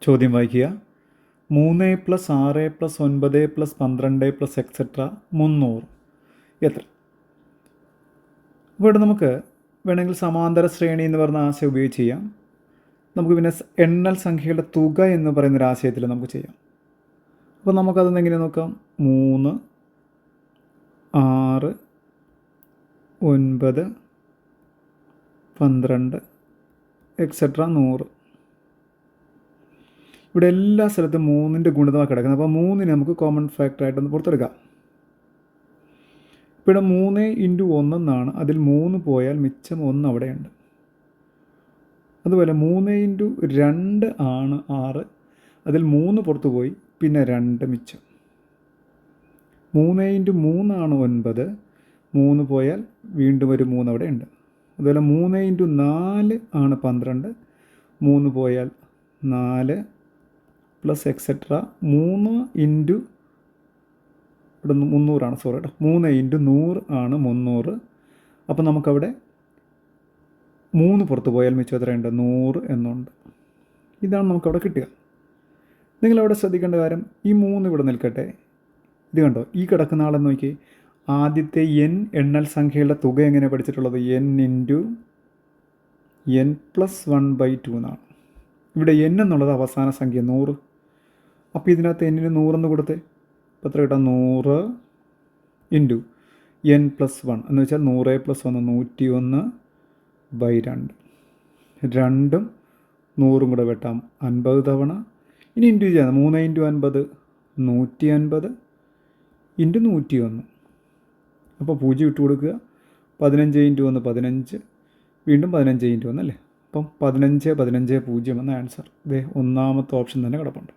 ചോദ്യം വായിക്കുക. 3 + 6 + 9 + 12 + എക്സെട്ര 300 എത്ര? ഇവിടെ നമുക്ക് വേണമെങ്കിൽ സമാന്തര ശ്രേണി എന്ന് പറഞ്ഞ ആശയം ഉപയോഗിച്ച് ചെയ്യാം. നമുക്ക് പിന്നെ എണ്ണൽ സംഖ്യകളുടെ തുക എന്ന് പറയുന്നൊരു ആശയത്തിൽ നമുക്ക് ചെയ്യാം. അപ്പോൾ നമുക്കതൊന്ന് എങ്ങനെ നോക്കാം? 3, 6, 9, 12 എക്സെട്ര 100. ഇവിടെ എല്ലാ സ്ഥലത്തും 3ൻ്റെ ഗുണിതമാണ് കിടക്കുന്നത്. അപ്പോൾ 3 നമുക്ക് കോമൺ ഫാക്ടറായിട്ടൊന്ന് പുറത്തെടുക്കാം. ഇവിടെ 3 × 1 എന്നാണ്. അതിൽ 3 പോയാൽ മിച്ചം 1 അവിടെയുണ്ട്. അതുപോലെ 3 × 2 ആണ് 6. അതിൽ 3 പുറത്ത് പോയി, പിന്നെ 2 മിച്ചം. 3 × 3 ആണ് 9. 3 പോയാൽ വീണ്ടും ഒരു 3 അവിടെ ഉണ്ട്. അതുപോലെ 3 × 4 ആണ് 12. 3 പോയാൽ 4 പ്ലസ് എക്സെട്ര 3 × ഇവിടെ 300 സോറി കേട്ടോ. 3 × 100 ആണ് 300. അപ്പോൾ നമുക്കവിടെ 3 പുറത്ത് പോയാൽ മിച്ചം എത്രയുണ്ട്? 100 എന്നുണ്ട്. ഇതാണ് നമുക്കവിടെ കിട്ടുക. നിങ്ങളവിടെ ശ്രദ്ധിക്കേണ്ട കാര്യം, ഈ 3 ഇവിടെ നിൽക്കട്ടെ. ഇത് കണ്ടോ, ഈ കിടക്കുന്ന ആളെന്ന് നോക്കി. ആദ്യത്തെ എണ്ണൽ സംഖ്യകളുടെ തുക എങ്ങനെ പഠിച്ചിട്ടുള്ളത്? n × n + 1/2 എന്നാണ്. ഇവിടെ n എന്നുള്ളത് അവസാന സംഖ്യ 100. അപ്പോൾ ഇതിനകത്ത് n ന് 100 എന്ന് കൊടുത്തേ. അപ്പോൾ എത്ര കിട്ടാം? 100 × n + 1 എന്ന് വെച്ചാൽ 100 + 1 101/2. 2ഉം 100ഉം കൂടെ വെട്ടാം 50 തവണ. ഇനി ഇൻറ്റു ചെയ്യാം. 3 × 50 150 × 101. അപ്പോൾ 0 ഇട്ട് കൊടുക്കുക. 15 × 1 15, വീണ്ടും 15 × 1 അല്ലേ. അപ്പം 15 15 0 എന്ന ആൻസർ ഇതേ ഒന്നാമത്തെ ഓപ്ഷൻ തന്നെ കിടപ്പുണ്ട്.